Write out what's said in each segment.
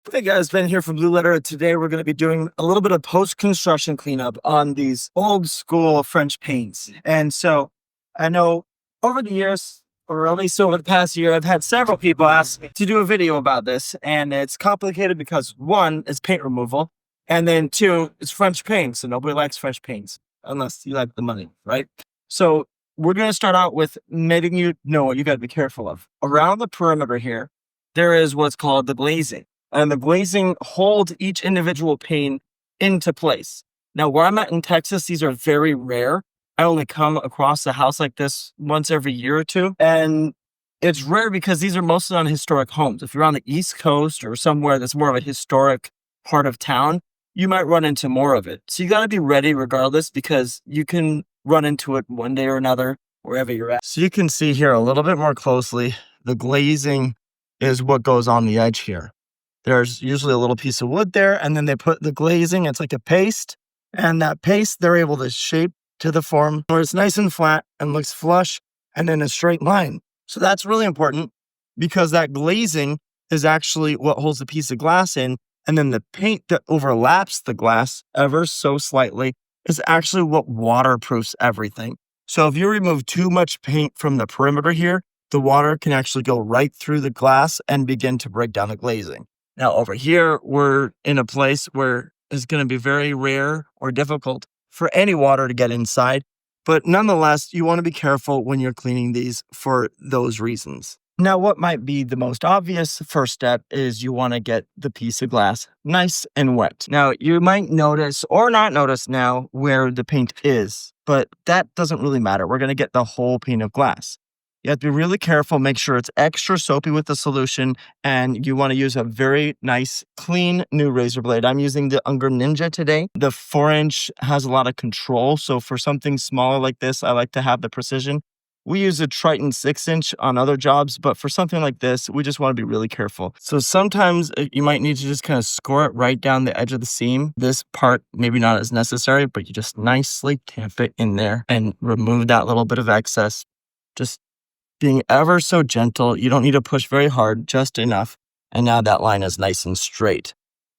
Hey guys, Ben here from Blue Letter. Today we're going to be doing a little bit of post-construction cleanup on these old school French paints. And so I know over the years, or at least over the past year, I've had several people ask me to do a video about this. And it's complicated because one is paint removal, and then two, it's French paints. And nobody likes French paints unless you like the money, right? So we're going to start out with letting you know what you got to be careful of. Around the perimeter here, there is what's called the glazing. And the glazing holds each individual pane into place. Now, where I'm at in Texas, these are very rare. I only come across a house like this once every year or two. And it's rare because these are mostly on historic homes. If you're on the East Coast or somewhere that's more of a historic part of town, you might run into more of it. So you got to be ready regardless, because you can run into it one day or another wherever you're at. So you can see here a little bit more closely, the glazing is what goes on the edge here. There's usually a little piece of wood there, and then they put the glazing, it's like a paste, and that paste they're able to shape to the form where it's nice and flat and looks flush and in a straight line. So that's really important, because that glazing is actually what holds the piece of glass in, and then the paint that overlaps the glass ever so slightly is actually what waterproofs everything. So if you remove too much paint from the perimeter here, the water can actually go right through the glass and begin to break down the glazing. Now over here, we're in a place where it's going to be very rare or difficult for any water to get inside. But nonetheless, you want to be careful when you're cleaning these for those reasons. Now, what might be the most obvious first step is you want to get the piece of glass nice and wet. Now, you might notice or not notice now where the paint is, but that doesn't really matter. We're going to get the whole pane of glass. You have to be really careful, make sure it's extra soapy with the solution, and you want to use a very nice, clean, new razor blade. I'm using the Unger Ninja today. The 4-inch has a lot of control, so for something smaller like this, I like to have the precision. We use a Triton 6-inch on other jobs, but for something like this, we just want to be really careful. So sometimes you might need to just kind of score it right down the edge of the seam. This part, maybe not as necessary, but you just nicely tamp it in there and remove that little bit of excess. Just being ever so gentle. You don't need to push very hard, just enough. And now that line is nice and straight.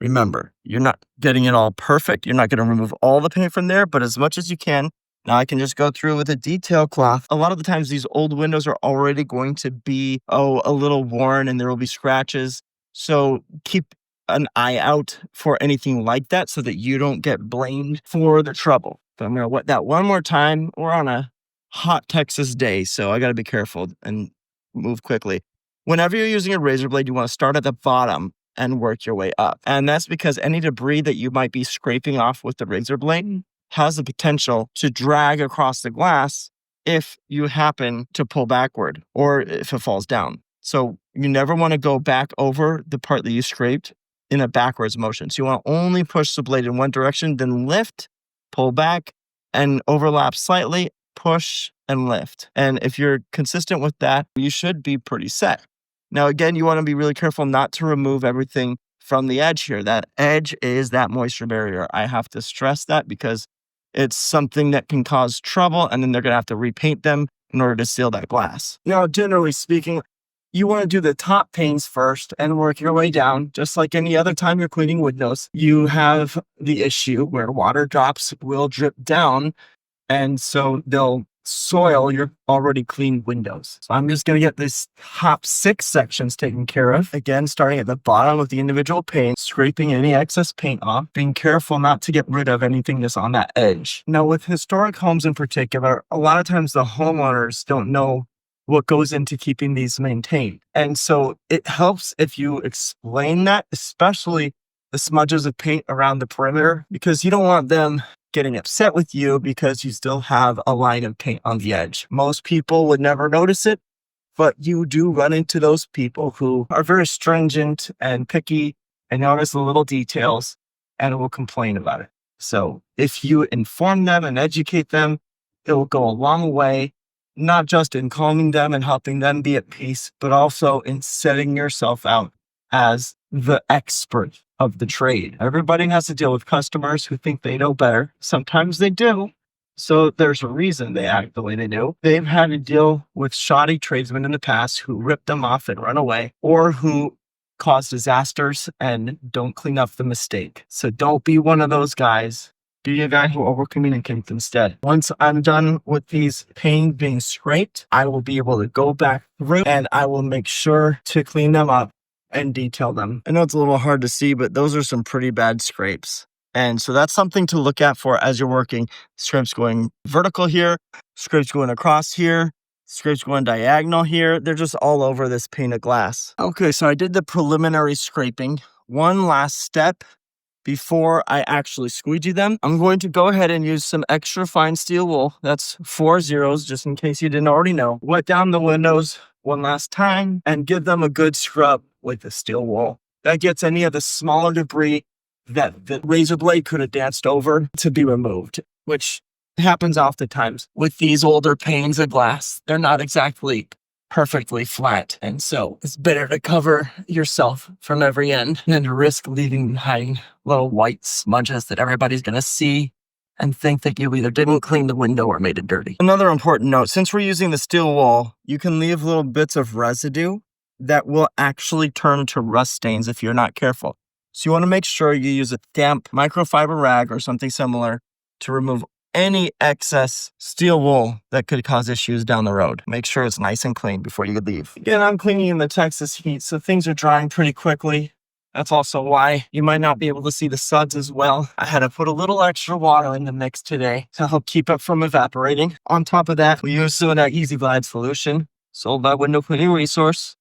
Remember, you're not getting it all perfect. You're not going to remove all the paint from there, but as much as you can. Now I can just go through with a detail cloth. A lot of the times these old windows are already going to be, a little worn, and there will be scratches. So keep an eye out for anything like that so that you don't get blamed for the trouble. But I'm going to wet that one more time. We're on a hot Texas day, so I got to be careful and move quickly. Whenever you're using a razor blade, you want to start at the bottom and work your way up. And that's because any debris that you might be scraping off with the razor blade has the potential to drag across the glass if you happen to pull backward or if it falls down. So you never want to go back over the part that you scraped in a backwards motion. So you want to only push the blade in one direction, then lift, pull back, and overlap slightly, push and lift. And if you're consistent with that, you should be pretty set. Now, again, you want to be really careful not to remove everything from the edge here. That edge is that moisture barrier. I have to stress that because it's something that can cause trouble, and then they're going to have to repaint them in order to seal that glass. Now, generally speaking, you want to do the top panes first and work your way down. Just like any other time you're cleaning windows, you have the issue where water drops will drip down, and so they'll soil your already clean windows. So I'm just going to get this top 6 sections taken care of. Again, starting at the bottom of the individual pane, scraping any excess paint off, being careful not to get rid of anything that's on that edge. Now, with historic homes in particular, a lot of times the homeowners don't know what goes into keeping these maintained. And so it helps if you explain that, especially the smudges of paint around the perimeter, because you don't want them getting upset with you because you still have a line of paint on the edge. Most people would never notice it, but you do run into those people who are very stringent and picky and notice the little details and will complain about it. So if you inform them and educate them, it will go a long way, not just in calming them and helping them be at peace, but also in setting yourself out as the expert of the trade. Everybody has to deal with customers who think they know better. Sometimes they do. So there's a reason they act the way they do. They've had to deal with shoddy tradesmen in the past who rip them off and run away, or who cause disasters and don't clean up the mistake. So don't be one of those guys. Be a guy who over communicates instead. Once I'm done with these panes being scraped, I will be able to go back through and I will make sure to clean them up and detail them. I know it's a little hard to see, but those are some pretty bad scrapes. And so that's something to look at for as you're working. Scrapes going vertical here, scrapes going across here, scrapes going diagonal here. They're just all over this pane of glass. Okay, so I did the preliminary scraping. One last step before I actually squeegee them. I'm going to go ahead and use some extra fine steel wool. That's 4 zeros, just in case you didn't already know. Wet down the windows one last time and give them a good scrub with the steel wool. That gets any of the smaller debris that the razor blade could have danced over to be removed, which happens oftentimes with these older panes of glass. They're not exactly perfectly flat, and so it's better to cover yourself from every end than to risk leaving behind little white smudges that everybody's going to see and think that you either didn't clean the window or made it dirty. Another important note, since we're using the steel wool, you can leave little bits of residue that will actually turn to rust stains if you're not careful. So you want to make sure you use a damp microfiber rag or something similar to remove any excess steel wool that could cause issues down the road. Make sure it's nice and clean before you leave. Again, I'm cleaning in the Texas heat, so things are drying pretty quickly. That's also why you might not be able to see the suds as well. I had to put a little extra water in the mix today to help keep it from evaporating. On top of that, we use some of that Easy Glide solution sold by Window Cleaning Resource.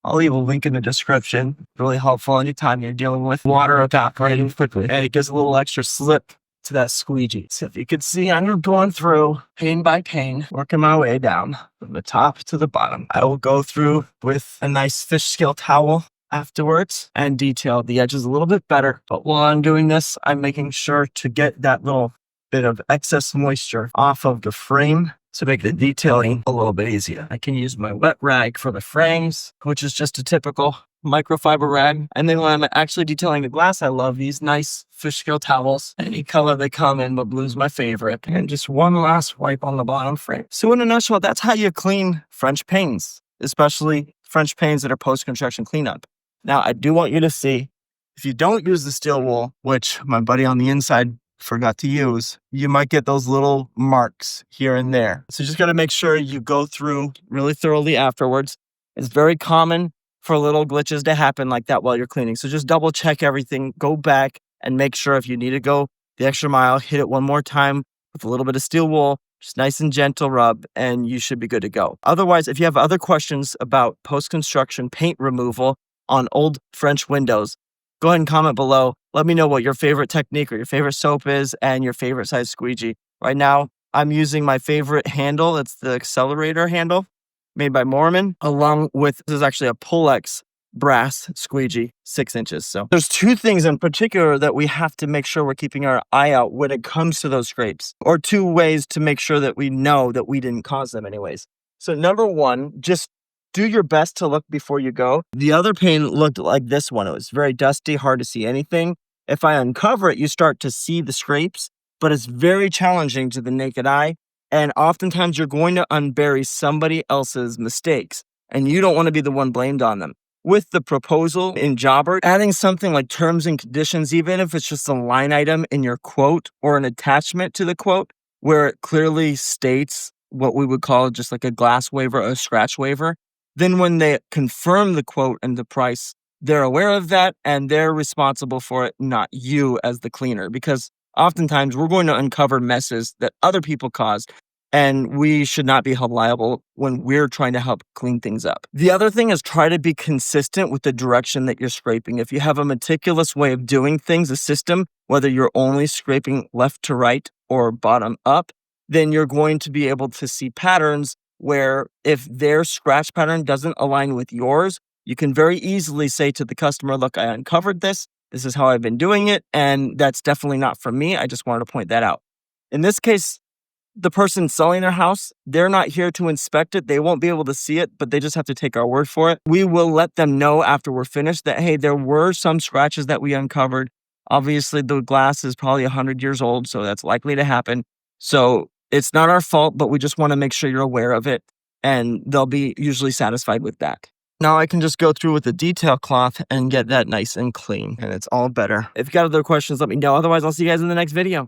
I'll leave a link in the description. Really helpful anytime you're dealing with water evaporating quickly. And it gives a little extra slip to that squeegee. So if you could see, I'm going through pane by pane, working my way down from the top to the bottom. I will go through with a nice fish scale towel afterwards and detail the edges a little bit better. But while I'm doing this, I'm making sure to get that little bit of excess moisture off of the frame to make the detailing a little bit easier. I can use my wet rag for the frames, which is just a typical microfiber rag. And then when I'm actually detailing the glass, I love these nice fish scale towels. Any color they come in, but blue's my favorite. And just one last wipe on the bottom frame. So in a nutshell, that's how you clean French panes, especially French panes that are post-construction cleanup. Now, I do want you to see, if you don't use the steel wool, which my buddy on the inside forgot to use, you might get those little marks here and there. So you just got to make sure you go through really thoroughly afterwards. It's very common for little glitches to happen like that while you're cleaning. So just double check everything, go back and make sure if you need to go the extra mile, hit it one more time with a little bit of steel wool, just nice and gentle rub, and you should be good to go. Otherwise, if you have other questions about post-construction paint removal on old French windows, go ahead and comment below. Let me know what your favorite technique or your favorite soap is and your favorite size squeegee. Right now, I'm using my favorite handle. It's the accelerator handle made by Mormon, along with, this is actually a Pulex brass squeegee, 6 inches. So there's two things in particular that we have to make sure we're keeping our eye out when it comes to those scrapes, or two ways to make sure that we know that we didn't cause them anyways. So number one, just do your best to look before you go. The other pane looked like this one. It was very dusty, hard to see anything. If I uncover it, you start to see the scrapes, but it's very challenging to the naked eye. And oftentimes you're going to unbury somebody else's mistakes, and you don't want to be the one blamed on them. With the proposal in Jobber, adding something like terms and conditions, even if it's just a line item in your quote or an attachment to the quote, where it clearly states what we would call just like a glass waiver or a scratch waiver, then when they confirm the quote and the price, they're aware of that and they're responsible for it, not you as the cleaner. Because oftentimes we're going to uncover messes that other people caused, and we should not be held liable when we're trying to help clean things up. The other thing is try to be consistent with the direction that you're scraping. If you have a meticulous way of doing things, a system, whether you're only scraping left to right or bottom up, then you're going to be able to see patterns where if their scratch pattern doesn't align with yours, you can very easily say to the customer, look, I uncovered this. This is how I've been doing it. And that's definitely not from me. I just wanted to point that out. In this case, the person selling their house, they're not here to inspect it. They won't be able to see it, but they just have to take our word for it. We will let them know after we're finished that, hey, there were some scratches that we uncovered. Obviously, the glass is probably 100 years old, so that's likely to happen. So it's not our fault, but we just want to make sure you're aware of it, and they'll be usually satisfied with that. Now I can just go through with the detail cloth and get that nice and clean, and it's all better. If you got other questions, let me know. Otherwise, I'll see you guys in the next video.